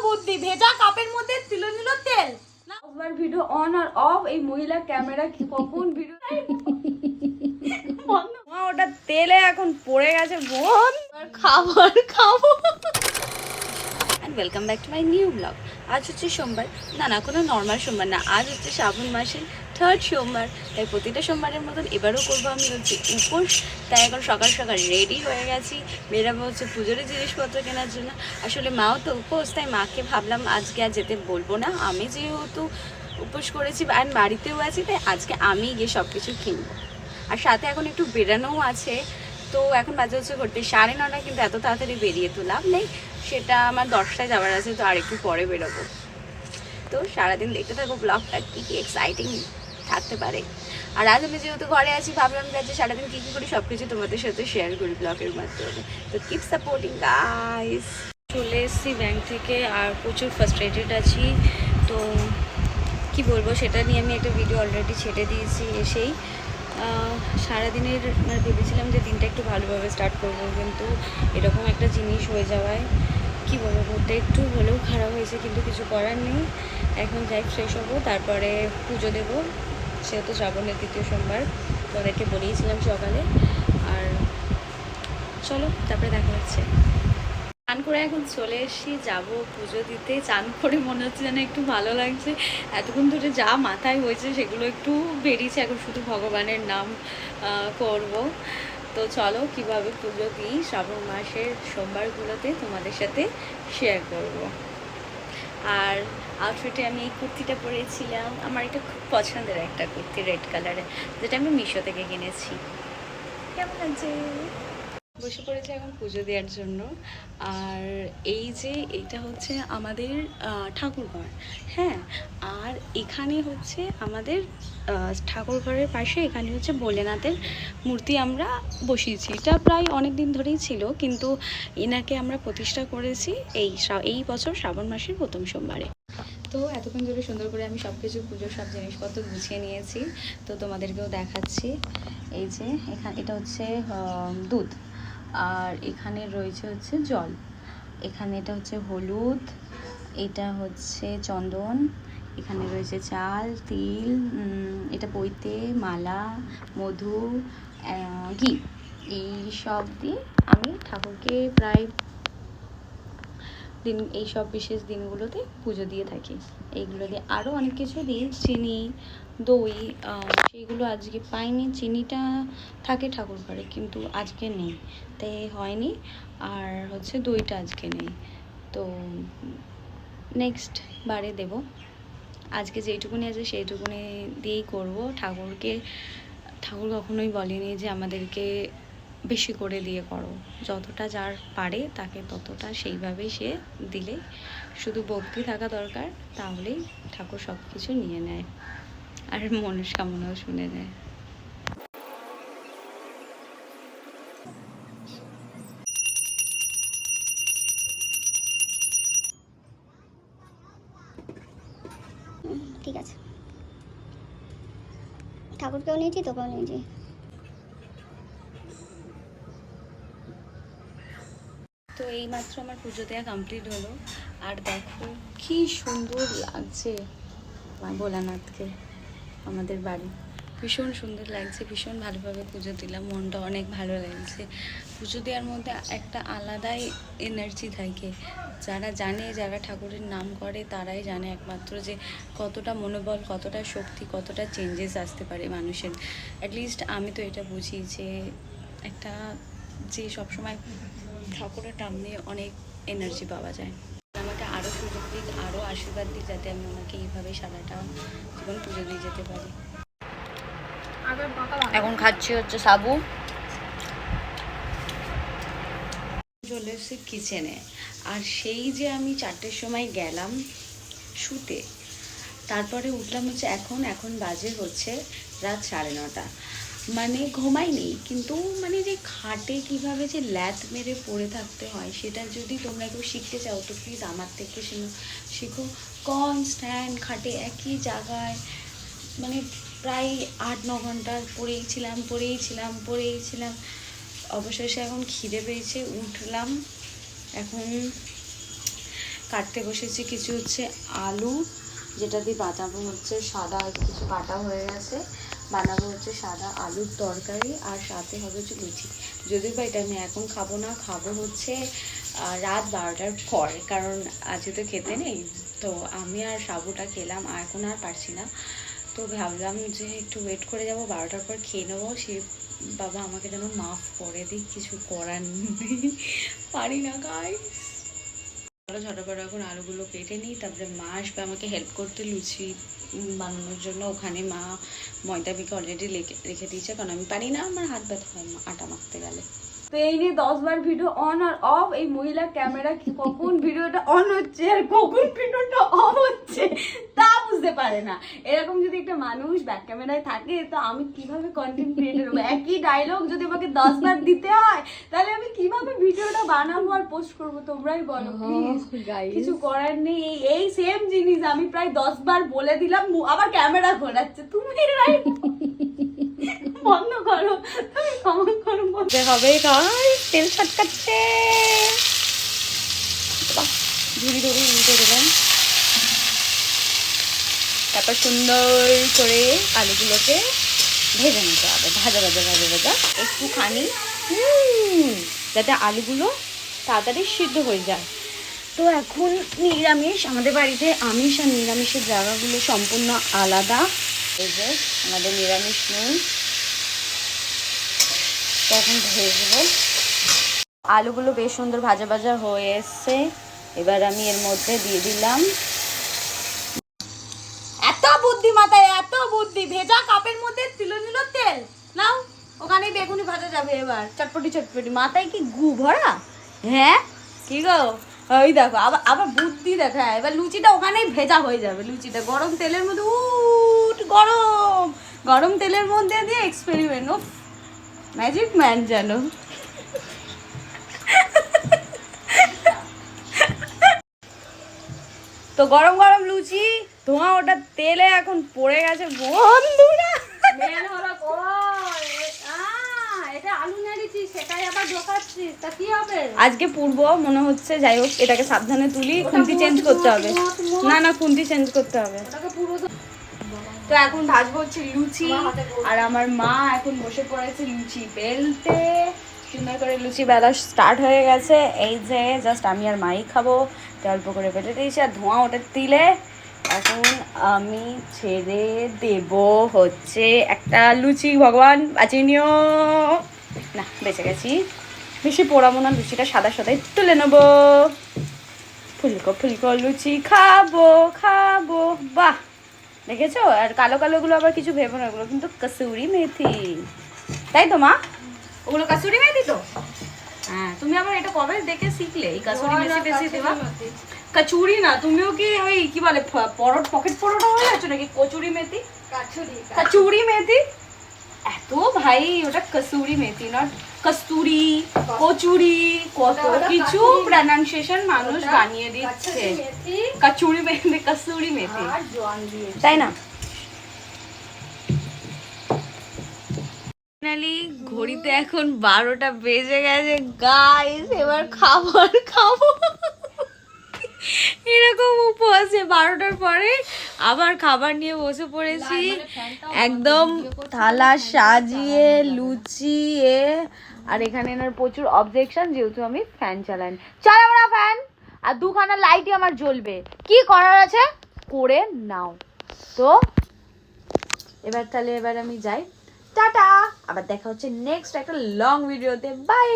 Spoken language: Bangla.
বুদ্ধি, ভেজা কাপের মধ্যে তিল নিল তেল না। একবার ভিডিও অন আর অফ, এই মহিলা ক্যামেরা কি কখন ভিডিও বন্ধ। ওটা তেলে এখন পড়ে গেছে বোন, খাবার খাবো। Welcome back to my new blog. আজ হচ্ছে সোমবার, না কোনো নর্মাল সোমবার না, আজ হচ্ছে শ্রাবণ মাসের 3rd সোমবার। তাই প্রতিটা সোমবারের মতন এবারও করবো আমি হচ্ছে উপোস। তাই এখন সকাল সকাল রেডি হয়ে গেছি, বেরাবো হচ্ছে পুজোর জিনিসপত্র কেনার জন্য। আসলে মাও তো উপোস, তাই মাকে ভাবলাম আজকে আর যেতে বলবো না, আমি যেহেতু উপোস করেছি আর বাড়িতেও আছি, তাই আজকে আমি গিয়ে সব কিছু কিনবো। আর সাথে এখন একটু বেরানোও আছে। তো এখন বাজে হচ্ছে ঘুরতে 9:30, কিন্তু এত তাড়াতাড়ি বেরিয়ে তো লাভ নেই, সেটা আমার 10টায় যাওয়ার আছে, তো আর একটু পরে বেরোবো। তো সারাদিন দেখতে থাকো ব্লগটা, কী কী এক্সাইটিং থাকতে পারে। আর আজ আমি যেহেতু ঘরে আছি, ভাবলাম যে সারাদিন কী কী করি সব কিছু তোমাদের সাথে শেয়ার করি ব্লগের মাধ্যমে। তো কিপ সাপোর্টিং গাইস। চলে এসেছি ব্যাংক থেকে আর প্রচুর ফ্রাস্ট্রেটেড আছি। তো কি বলবো, সেটা নিয়ে আমি একটা ভিডিও অলরেডি ছেড়ে দিয়েছি এসেই। সারাদিনের মানে ভেবেছিলাম যে দিনটা একটু ভালোভাবে স্টার্ট করবো, কিন্তু এরকম একটা জিনিস হয়ে যাওয়ায় কী বলবো, মুডটা একটু হলেও খারাপ হয়েছে, কিন্তু কিছু করার নেই। এখন যাই ফ্রেশ হবো, তারপরে পুজো দেবো, সেহেতু শ্রাবণের 3য় সোমবার, তাদেরকে বলেইছিলাম সকালে। আর চলো তারপরে দেখা হচ্ছে। চান করে এখন চলে এসেছি, যাবো পুজো দিতে। চান করে মনে হচ্ছে যেন একটু ভালো লাগছে, এতক্ষণ ধরে যা মাথায় হয়েছে সেগুলো একটু বেরিয়েছে, এখন শুধু ভগবানের নাম করব। তো চলো কিভাবে পুজো দিই শ্রাবণ মাসের সোমবারগুলোতে তোমাদের সাথে শেয়ার করব। আর আউটফিটে আমি এই কুর্তিটা পরেছিলাম, আমার এটা খুব পছন্দের একটা কুর্তি, রেড কালারের, যেটা আমি মিশো থেকে কিনেছি। কেমন আছে? বসে পড়েছে এখন পুজো দেওয়ার জন্য। আর এই যে এইটা হচ্ছে আমাদের ঠাকুরঘর, হ্যাঁ। আর এখানে হচ্ছে আমাদের ঠাকুরঘরের পাশে এখানে হচ্ছে ভোলেনাথের মূর্তি আমরা বসিয়েছি। এটা প্রায় অনেক দিন ধরেই ছিল, কিন্তু এনাকে আমরা প্রতিষ্ঠা করেছি এই বছর শ্রাবণ মাসের 1ম সোমবারে। তো এতক্ষণ ধরে সুন্দর করে আমি সব কিছু পুজোর সব জিনিসপত্র গুছিয়ে নিয়েছি, তো তোমাদেরকেও দেখাচ্ছি। এই যে এটা হচ্ছে দুধ, আর এখানে রয়েছে হচ্ছে জল, এখানে এটা হচ্ছে হলুদ, এটা হচ্ছে চন্দন, এখানে রয়েছে চাল, তিল, এটা বইতে মালা, মধু, ঘি, এই সব দিয়ে আমি ঠাকুরকে প্রায় দিন এই সব বিশেষ দিনগুলোতে পুজো দিয়ে থাকি। এইগুলো দিয়ে আরও অনেক কিছু দিই, চিনি, দই, সেইগুলো আজকে পাইনি। চিনিটা থাকে ঠাকুর ঘরে, কিন্তু আজকে নেই, তাই হয়নি। আর হচ্ছে দইটা আজকে নেই, তো নেক্সট বারে দেব। আজকে যেইটুকুনি আছে সেইটুকুনি দিয়েই করব। ঠাকুর কখনোই বলেনি যে আমাদেরকে বেশি করে দিয়ে করো, যতটা যার পারে তাকে ততটা সেইভাবেই সে দিলে, শুধু ভক্তি থাকা দরকার, তাহলেই ঠাকুর সব কিছু নিয়ে নেয় আর মনস্কামনাও শুনে নেয়। ঠিক আছে, ঠাকুরকেও নিয়েছি, তোকেও নিয়েছি। তো এইমাত্র আমার পুজো দেওয়া কমপ্লিট হলো, আর দেখো কি সুন্দর লাগছে মা ভোলানাথকে। আমাদের বাড়ি ভীষণ সুন্দর লাগছে, ভীষণ ভালোভাবে পুজো দিলাম, মনটা অনেক ভালো লাগছে। পুজো দেওয়ার মধ্যে একটা আলাদাই এনার্জি থাকে, যারা জানে, যারা ঠাকুরের নাম করে তারাই জানে একমাত্র যে কতটা মনোবল, কতটা শক্তি, কতটা চেঞ্জেস আসতে পারে মানুষের। অ্যাটলিস্ট আমি তো এটা বুঝি যে একটা যে সবসময় ঠাকুরের নাম নিয়ে অনেক এনার্জি পাওয়া যায়। আমাকে আরও সুযোগ দিক, আরও আশীর্বাদ দিক, যাতে আমি ওনাকে এইভাবে সারাটা জীবন পুজো দিয়ে যেতে পারি। এখন খাচ্ছি হচ্ছে সাবু। চলে এসেছি কিচেনে, আর সেই যে আমি 4টের সময় গেলাম শুতে, তারপরে উঠলাম হচ্ছে এখন বাজে হচ্ছে রাত 9:30। মানে ঘুমাইনি, কিন্তু মানে যে খাটে কিভাবে যে ল্যাথ মেরে পড়ে থাকতে হয়, সেটা যদি তোমরা কেউ শিখতে চাও তো প্লিজ আমার থেকে শিখো। কনস্ট্যান্ট খাটে একই জায়গায়, মানে প্রায় 8-9 ঘন্টা পড়েইছিলাম। অবশেষে এখন খিদে পেয়েছে, উঠলাম। এখন কাটতে বসেছি কিছু হচ্ছে আলু, যেটা দিয়ে বানাবো হচ্ছে সাদা, কিছু কাটা হয়ে গেছে, বানাবো হচ্ছে সাদা আলুর তরকারি, আর সাথে হবে হচ্ছে লুচি। যদিও বা এটা আমি এখন খাবো না, খাবো হচ্ছে রাত 12টার পর, কারণ আজকে তো খেতে নেই। তো আমি আর সাবুটা খেলাম, আর এখন আর পারছি না। তো ভাবলাম যে একটু ওয়েট করে যাব, 12টার পর খেয়ে নেবো। সে বাবা আমাকে যেন মাফ করে দিই, কিছু করার নেই, পারি না গাইস। ঝটাপট এখন আলুগুলো কেটে নিই, তারপরে মা আসবে আমাকে হেল্প করতে লুচি বানানোর জন্য। ওখানে মা ময়দা মেখে অলরেডি রেখে দিয়েছে, কারণ আমি পারি না, আমার হাত ব্যথা হয় আটা মাখতে গেলে। তো এই নিয়ে 10 বার ভিডিও অন আর অফ, এই মহিলা ক্যামেরা কখন ভিডিওটা অন হচ্ছে আর কখন ভিডিওটা অফ হচ্ছে তা বুঝতে পারে না। এরকম যদি একটা মানুষ ব্যাক ক্যামেরায় থাকে, তো আমি কিভাবে কন্টেন্ট ক্রিয়েটর হবো? একই ডায়লগ যদি আমাকে 10 বার দিতে হয়, তাহলে আমি কিভাবে ভিডিওটা বানাবো আর পোস্ট করবো? তোমরাই বলো প্লিজ। কিছু করার নেই, এই সেম জিনিস আমি প্রায় 10 বার বলে দিলাম, আবার ক্যামেরা ঘোরাচ্ছে। তুমি বন্ধ করো, তুমি ক্ষমা করো, বলতে হবে। তেল ছটকাচ্ছে, ঝুড়ি ধরে উল্টে দিলাম, তারপর সুন্দর করে আলুগুলোকে ভেজে নিতে হবে, ভাজা ভাজা ভাজা ভাজা একটুখানি, যাতে আলুগুলো তাড়াতাড়ি সিদ্ধ হয়ে যায়। তো এখন নিরামিষ, আমাদের বাড়িতে আমিষ আর নিরামিষের জায়গাগুলো সম্পূর্ণ আলাদা। এই যে আমাদের নিরামিষ নুন, তখন ভেজবো। আলুগুলো বেশ সুন্দর ভাজা ভাজা হয়ে এসছে, এবার আমি এর মধ্যে দিয়ে দিলাম, এত বুদ্ধি মাথায়, এত বুদ্ধি, ভেজা কাপের মধ্যে তুলে নিল তেল, নাও ওখানেই বেগুনি ভাজা যাবে। এবার চটপটি চটপটি, মাথায় কি গু ভরা? হ্যাঁ কি গো, ওই দেখো আবার আবার বুদ্ধি দেখা। এবার লুচিটা ওখানেই ভেজা হয়ে যাবে, লুচিটা গরম তেলের মধ্যে, গরম গরম তেলের মধ্যে দিয়ে এক্সপেরিমেন্ট। ও ম্যাজিক ম্যান জানো। তো গরম গরম লুচি, ধোঁয়া ওটা তেলে এখন পড়ে গেছে বন্ধুরা। আজকে পূর্ব মনে হচ্ছে, যাই হোক এটাকে সাবধানে তুলি, খুন্তি চেঞ্জ করতে হবে। না না, খুন্তি চেঞ্জ করতে হবে। তো এখন ভাজবো হচ্ছে লুচি, আর আমার মা এখন বসে পড়েছে লুচি বেলতে। সুন্দর করে লুচি বেলা স্টার্ট হয়ে গেছে। এই যে জাস্ট আমি আর মাই খাবো, অল্প করে বেটে দিয়েছি, আর ধোঁয়া ওটা দিলে এখন আমি ছেড়ে দেব হচ্ছে একটা লুচি। ভগবান বাঁচিয়ে নিও, না বেঁচে গেছি। বেশি পোড়াবো না, লুচিটা সাদা সাদাই তুলে নেবো। ফুলকো ফুলকো লুচি খাবো খাবো, বাহ দেখেছো? আর কালো কালোগুলো আবার কিছু ভেবো না, ওগুলো কিন্তু কসুরি মেথি, তাই তো মা? ওগুলো কসুরি মেথি তো? হ্যাঁ, তুমি আবার এটা কবে দেখে শিখলে এই কসুরি মেথি বেশি দেওয়া? কচুরি না, তুমিও কি ওই কি বলে পকেট পরোটা হয়ে যাচ্ছ নাকি? কচুরি মেথি, কচুরি মেথি, এত ভাই ওটা কসুরি মেথি, নট কস্তুরি, কচুরি, কত কিছু প্রনাউন্সিয়েশন মানুষ বানিয়ে দিচ্ছে। কচুরি মেথি, কসুরি মেথি, তাই না? ফাইনালি ঘড়িতে এখন 12টা বেজে গেছে গাইস, এবার খাবার খাবো। এরকম উপবাসে 12টার পরে আবার খাবার নিয়ে বসে পড়েছি, একদম থালা সাজিয়ে লুচি আর এখানে এনার প্রচুর অবজেকশন, যেহেতু আমি ফ্যান চালাই। চালাবো না ফ্যান, আর দুখানা লাইটই আমার জ্বলবে, কি করার আছে করে নাও। তো এবার আমি যাই, টাটা, আবার দেখা হচ্ছে নেক্সট একটা লং ভিডিওতে, বাই।